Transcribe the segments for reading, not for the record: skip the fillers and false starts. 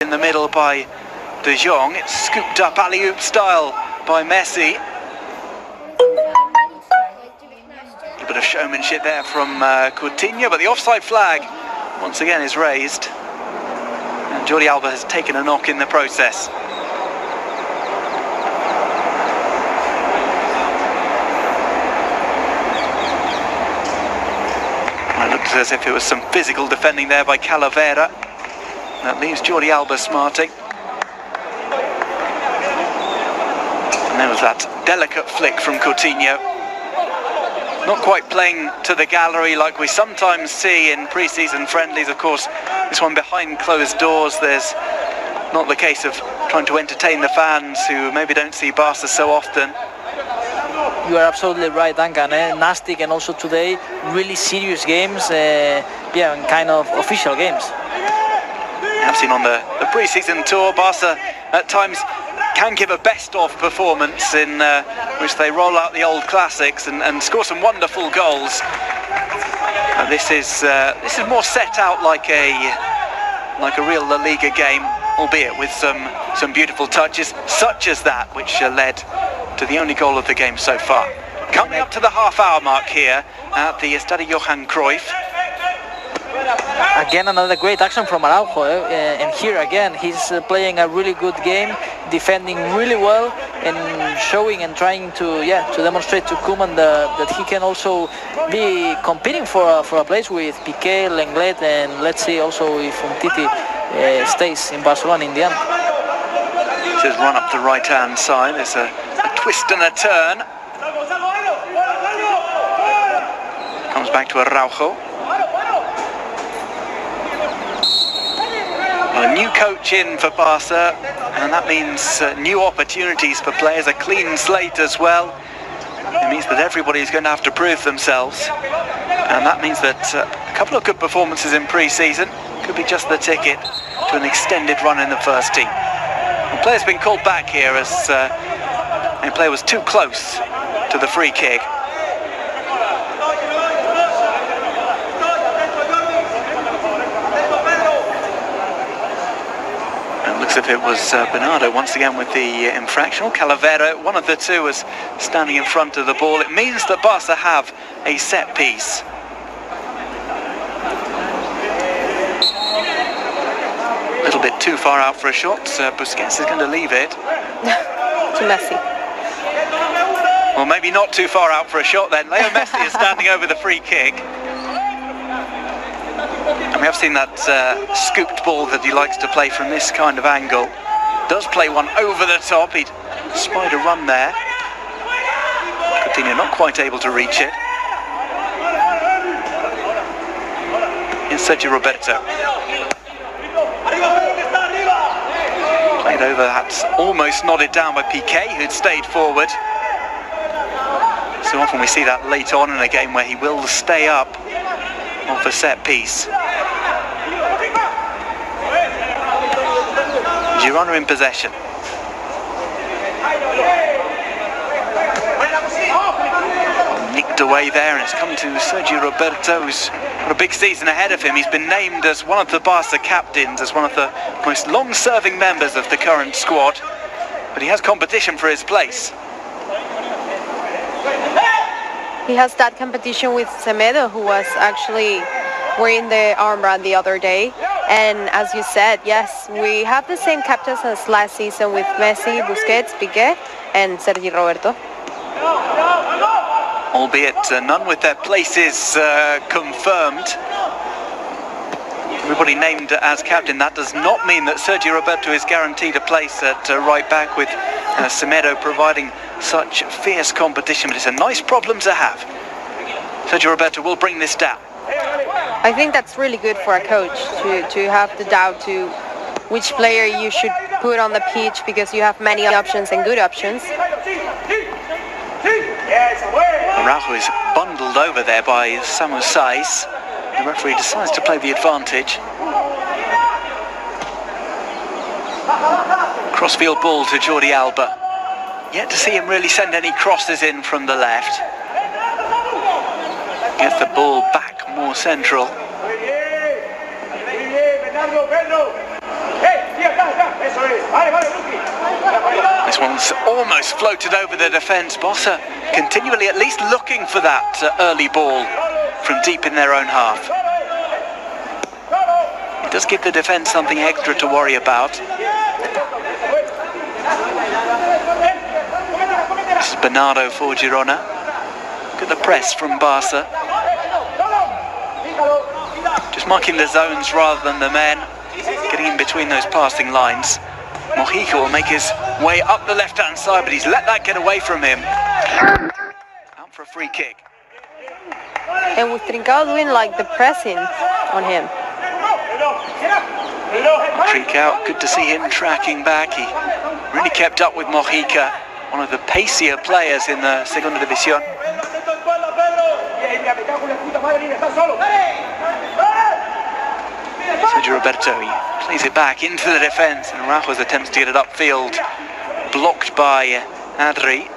in the middle by De Jong. It's scooped up alley-oop style by Messi. A bit of showmanship there from Coutinho, but the offside flag once again is raised. And Jordi Alba has taken a knock in the process. It looked as if it was some physical defending there by Calavera. That leaves Jordi Alba smarting. And there was that delicate flick from Coutinho. Not quite playing to the gallery like we sometimes see in pre-season friendlies. Of course, this one behind closed doors. There's not the case of trying to entertain the fans who maybe don't see Barca so often. You are absolutely right, Duncan. Nasty, and also today, really serious games, and kind of official games. I've seen on the pre-season tour, Barca at times can give a best-of performance in which they roll out the old classics and score some wonderful goals. This is more set out like a real La Liga game, albeit with some beautiful touches, such as that which led to the only goal of the game so far. Coming up to the half-hour mark here at the Estadio Johan Cruyff. Again, another great action from Araujo, and here again he's playing a really good game, defending really well, and showing and trying to demonstrate to Koeman that he can also be competing for a place with Piqué, Lenglet, and let's see also if Umtiti stays in Barcelona in the end. This is run up the right-hand side. There's a twist and a turn. Comes back to Araujo. A new coach in for Barca, and that means new opportunities for players, a clean slate as well. It means that everybody is going to have to prove themselves, and that means that a couple of good performances in pre-season could be just the ticket to an extended run in the first team. The player's been called back here as the player was too close to the free kick. Looks as if it was Bernardo once again with the infraction. Calavera, one of the two, was standing in front of the ball. It means that Barca have a set piece. A little bit too far out for a shot. Busquets is going to leave it. To Messi. Well, maybe not too far out for a shot then. Leo Messi is standing over the free kick. And we have seen that scooped ball that he likes to play from this kind of angle. Does play one over the top. He'd spied a run there. Coutinho not quite able to reach it. Here's Sergio Roberto. Played over, that's almost nodded down by Piqué, who'd stayed forward. So often we see that late on in a game where he will stay up off a set piece. Girona in possession. Nicked away there, and it's come to Sergio Roberto, who's got a big season ahead of him. He's been named as one of the Barca captains, as one of the most long-serving members of the current squad, but he has competition for his place. He has that competition with Semedo, who was actually wearing the armband the other day. And as you said, yes, we have the same captains as last season with Messi, Busquets, Piqué, and Sergi Roberto. Albeit none with their places confirmed. Everybody named as captain. That does not mean that Sergio Roberto is guaranteed a place at right back, with Semedo providing such fierce competition. But it's a nice problem to have. Sergio Roberto will bring this down. I think that's really good for a coach to have the doubt to which player you should put on the pitch, because you have many options and good options. Araujo is bundled over there by Samu Saiz. The referee decides to play the advantage. Crossfield ball to Jordi Alba. Yet to see him really send any crosses in from the left. Gets the ball back more central. Ball's almost floated over the defence. Barca continually at least looking for that early ball from deep in their own half. It does give the defence something extra to worry about. This is Bernardo for Girona. Look at the press from Barca. Just marking the zones rather than the men. Getting in between those passing lines. Mojica will make his way up the left-hand side, but he's let that get away from him. Out for a free kick. And with Trincao doing like the pressing on him. Trincao, good to see him tracking back. He really kept up with Mojica, one of the pacier players in the Segunda División. Sergio Roberto, he plays it back into the defence, and Araujo's attempts to get it upfield, blocked by Adri.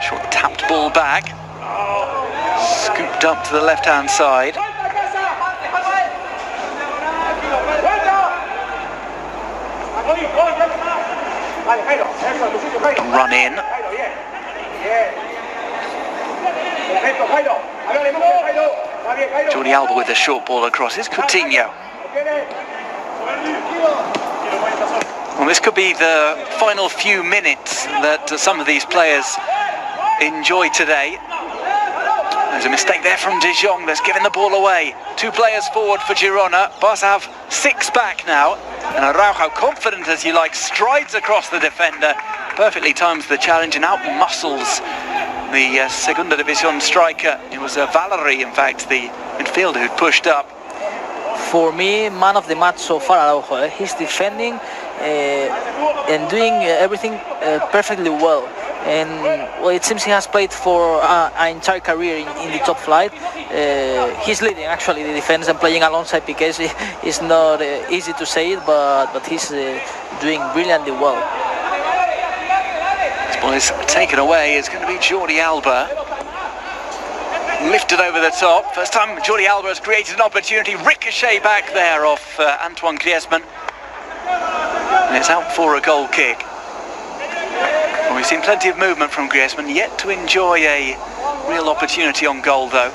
Short tapped ball back, scooped up to the left-hand side. Run in. Jordi Alba with a short ball across. It's Coutinho. Well, this could be the final few minutes that some of these players enjoy today. There's a mistake there from De Jong that's given the ball away. 2 players forward for Girona. Barca have 6 back now. And Araujo, confident as you like, strides across the defender. Perfectly times the challenge and out-muscles the Segunda División striker. It was Valerie, in fact, the midfielder who'd pushed up. For me, man of the match so far, Araujo. He's defending and doing everything perfectly well. And well, it seems he has played for an entire career in the top flight. He's leading actually the defense and playing alongside Piqué. It's not easy to say it, but he's doing brilliantly well. This ball is taken away. It's going to be Jordi Alba. Lifted over the top. First time Jordi Alba has created an opportunity. Ricochet back there off Antoine Griezmann. And it's out for a goal kick. Well, we've seen plenty of movement from Griezmann, yet to enjoy a real opportunity on goal though.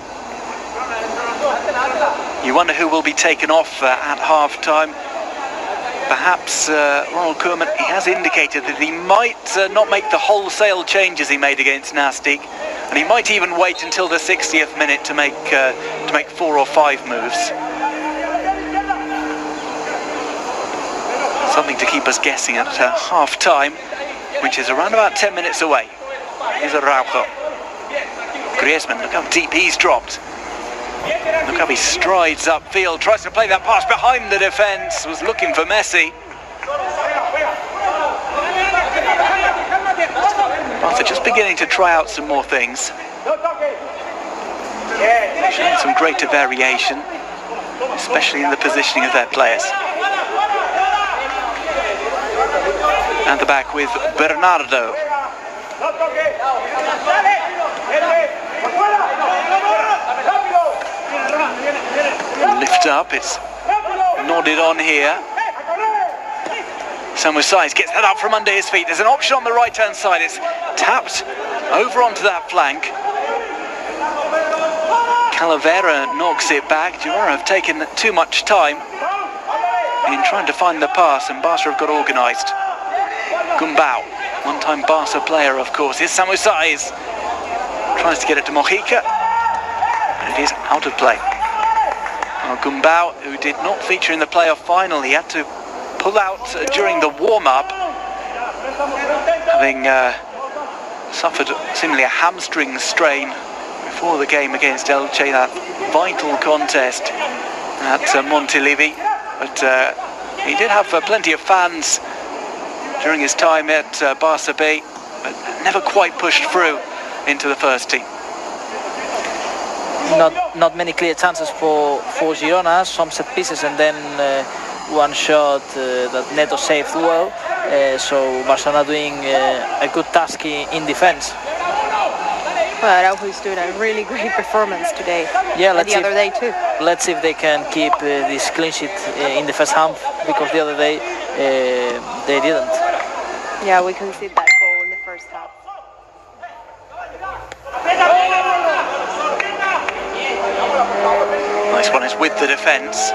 You wonder who will be taken off at half-time. Perhaps Ronald Koeman, he has indicated that he might not make the wholesale changes he made against Nastic, and he might even wait until the 60th minute to make 4 or 5 moves. Something to keep us guessing at half-time, which is around about 10 minutes away. Here's Araujo. Griezmann, look how deep he's dropped. Look how he strides upfield, tries to play that pass behind the defence, was looking for Messi. Barca just beginning to try out some more things. Showing some greater variation, especially in the positioning of their players. At the back with Bernardo. Lift up, it's nodded on here. Samuel Saiz gets that up from under his feet. There's an option on the right hand side. It's tapped over onto that flank. Calavera knocks it back. Girona have taken too much time in trying to find the pass, and Barca have got organised. Gumbau, one-time Barca player of course. Here's Samuel Saiz. Tries to get it to Mojica, and it is out of play. Gumbau, who did not feature in the playoff final, he had to pull out during the warm-up, having suffered seemingly a hamstring strain before the game against Elche, that vital contest at Montilivi. But he did have plenty of fans during his time at Barca B, but never quite pushed through into the first team. Not many clear chances for Girona, some set pieces and then one shot that Neto saved well. So Barcelona doing a good task in defence. Well, Araujo is doing a really great performance today. Yeah, and the other day too. Let's see if they can keep this clean sheet in the first half, because the other day they didn't. Yeah, we conceded that goal in the first half. Nice one is with the defence.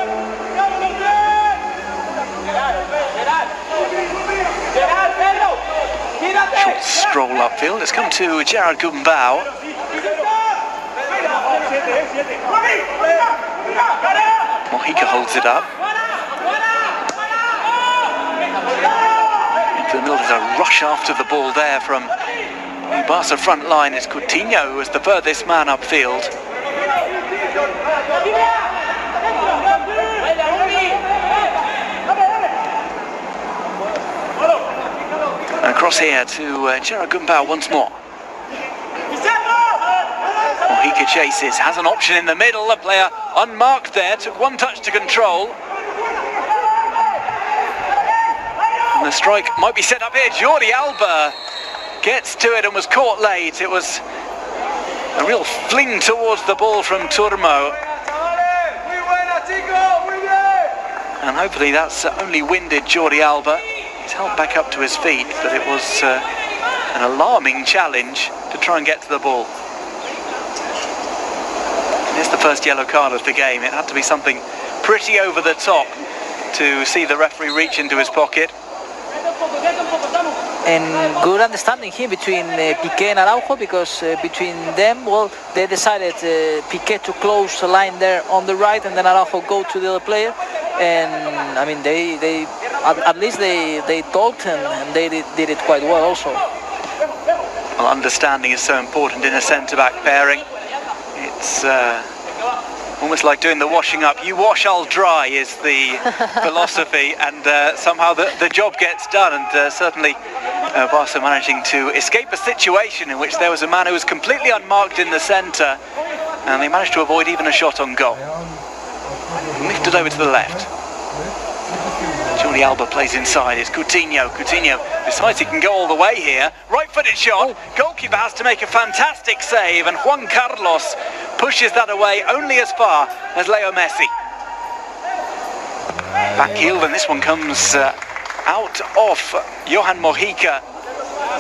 Short stroll upfield. It's come to Gerard Gumbau. Mojica holds it up. Into the middle, there's a rush after the ball there from the Barca front line. It's Coutinho who is the furthest man upfield. And across here to Gerard Gumbau once more. Mojica chases, has an option in the middle, a player unmarked there, took one touch to control. And the strike might be set up here. Jordi Alba gets to it and was caught late. It was a real fling towards the ball from Turmo. And hopefully that's only winded Jordi Alba. He's helped back up to his feet, but it was an alarming challenge to try and get to the ball. And it's the first yellow card of the game. It had to be something pretty over the top to see the referee reach into his pocket. And good understanding here between Piqué and Araujo, because between them, well, they decided Piqué to close the line there on the right, and then Araujo go to the other player. And I mean, they at least they talked, and they did it quite well also. Well, understanding is so important in a centre-back pairing. It's almost like doing the washing up. You wash, I'll dry is the philosophy, and somehow the job gets done. And certainly Barca managing to escape a situation in which there was a man who was completely unmarked in the centre, and they managed to avoid even a shot on goal. Lifted over to the left. Jordi Alba plays inside. It's Coutinho. Coutinho decides he can go all the way here. Right-footed shot. Goalkeeper has to make a fantastic save, and Juan Carlos pushes that away only as far as Leo Messi. Back heel, and this one comes out off Johan Mojica.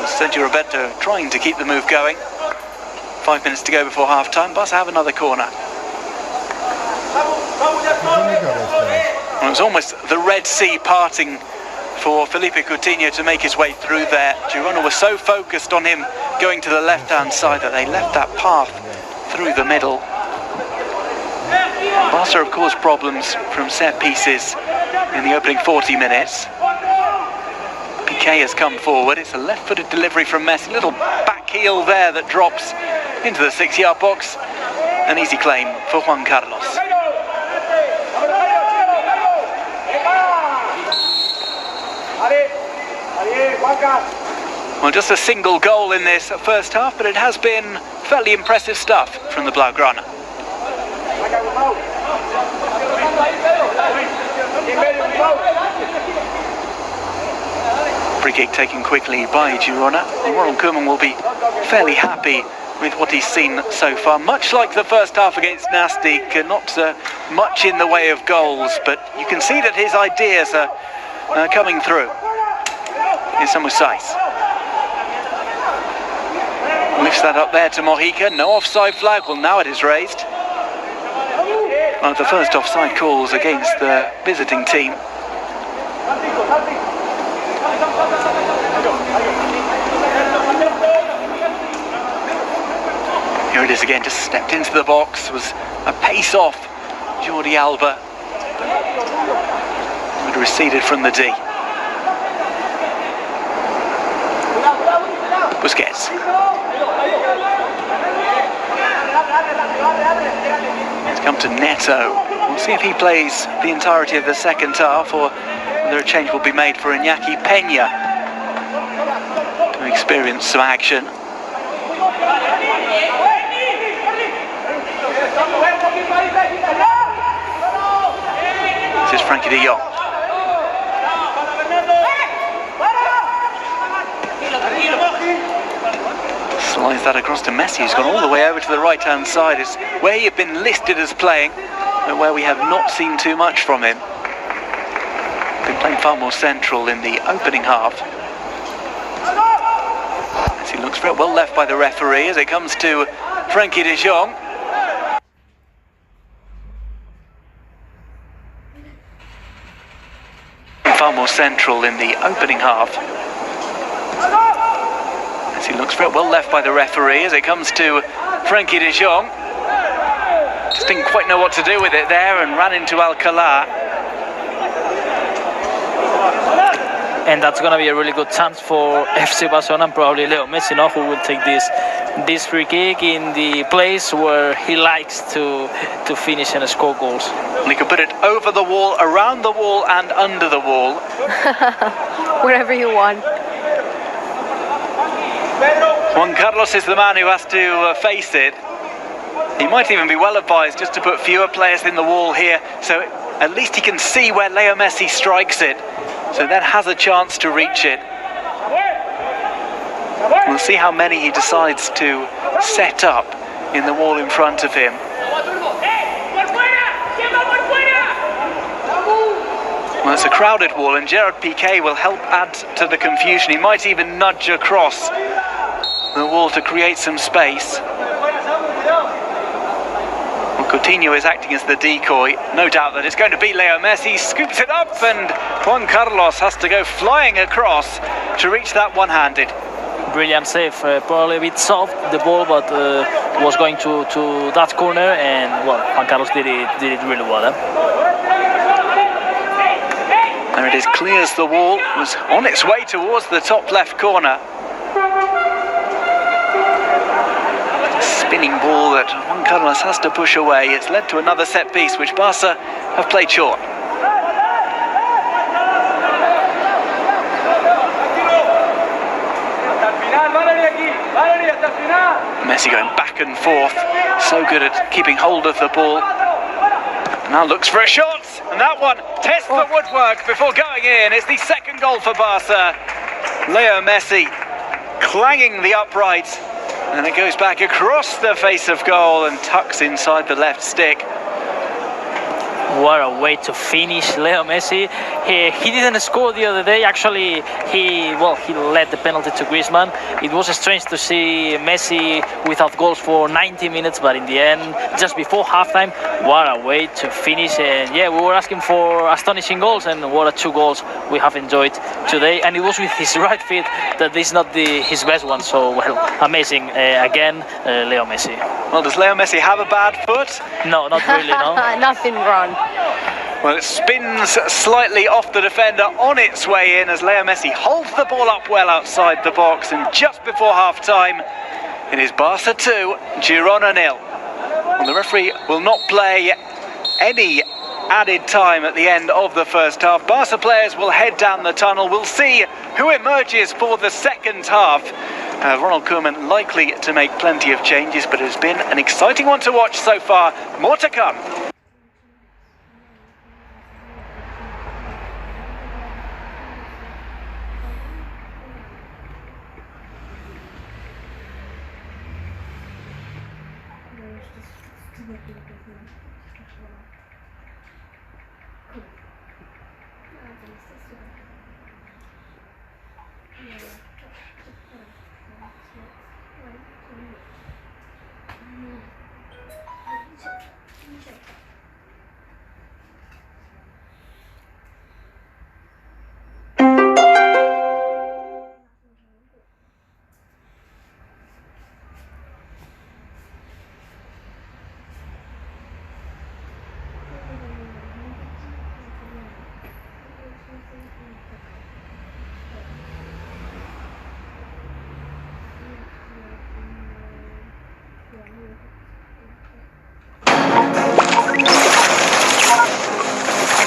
Sergio Roberto trying to keep the move going. 5 minutes to go before half-time. Barca have another corner. Well, it was almost the Red Sea parting for Felipe Coutinho to make his way through there. Girona was so focused on him going to the left-hand side that they left that path through the middle. Barca have caused problems from set pieces in the opening 40 minutes. Piqué has come forward. It's a left-footed delivery from Messi. Little back heel there that drops into the 6-yard box. An easy claim for Juan Carlos. Well, just a single goal in this first half, but it has been fairly impressive stuff from the Blaugrana. Free kick taken quickly by Girona. Ronald Koeman will be fairly happy with what he's seen so far. Much like the first half against Nastic, not much in the way of goals, but you can see that his ideas are coming through. Here's some Saïss. Lifts that up there to Mojica. No offside flag. Well, now it is raised. One of the first offside calls against the visiting team. Here it is again, just stepped into the box, was a pace off Jordi Alba. Would have receded from the D. Busquets. It's come to Neto. We'll see if he plays the entirety of the second half, or whether a change will be made for Iñaki Peña to experience some action. This is Frankie de Jong. Slides that across to Messi, who's gone all the way over to the right-hand side. It's where he'd been listed as playing, but where we have not seen too much from him. Been playing far more central in the opening half. As he looks for it, well left by the referee as it comes to Frankie de Jong. Far more central in the opening half. As he looks for it, well left by the referee as it comes to Frankie de Jong. Just didn't quite know what to do with it there and ran into Alcalá. And that's going to be a really good chance for FC Barcelona and probably Leo Messi, who will take this free kick in the place where he likes to finish and score goals. And he could put it over the wall, around the wall and under the wall. Wherever you want. Juan Carlos is the man who has to face it. He might even be well advised just to put fewer players in the wall here, so at least he can see where Leo Messi strikes it, so then has a chance to reach it. We'll see how many he decides to set up in the wall in front of him. Well, it's a crowded wall, and Gerard Piqué will help add to the confusion. He might even nudge across the wall to create some space. Well, Coutinho is acting as the decoy. No doubt that it's going to be Leo Messi. Scoops it up, and Juan Carlos has to go flying across to reach that one-handed. Brilliant save, probably a bit soft the ball, but was going to that corner, and well, Juan Carlos did it really well. There it is, clears the wall, was on its way towards the top left corner. Spinning ball that Juan Carlos has to push away. It's led to another set piece, which Barca have played short. Messi going back and forth, so good at keeping hold of the ball. Now looks for a shot, and that one tests the woodwork before going in. It's the second goal for Barca. Leo Messi clanging the upright, and it goes back across the face of goal and tucks inside the left stick. What a way to finish Leo Messi. He didn't score the other day. Actually, he led the penalty to Griezmann. It was strange to see Messi without goals for 90 minutes, but in the end, just before halftime, what a way to finish. And yeah, we were asking for astonishing goals, and what a 2 goals we have enjoyed today. And it was with his right feet that is not his best one. So, well, amazing. Again, Leo Messi. Well, does Leo Messi have a bad foot? No, not really, no. Nothing wrong. Well, it spins slightly off the defender on its way in as Leo Messi holds the ball up well outside the box, and just before half-time, it is Barca 2, Girona 0. Well, the referee will not play any added time at the end of the first half. Barca players will head down the tunnel. We'll see who emerges for the second half. Ronald Koeman likely to make plenty of changes, but it has been an exciting one to watch so far. More to come.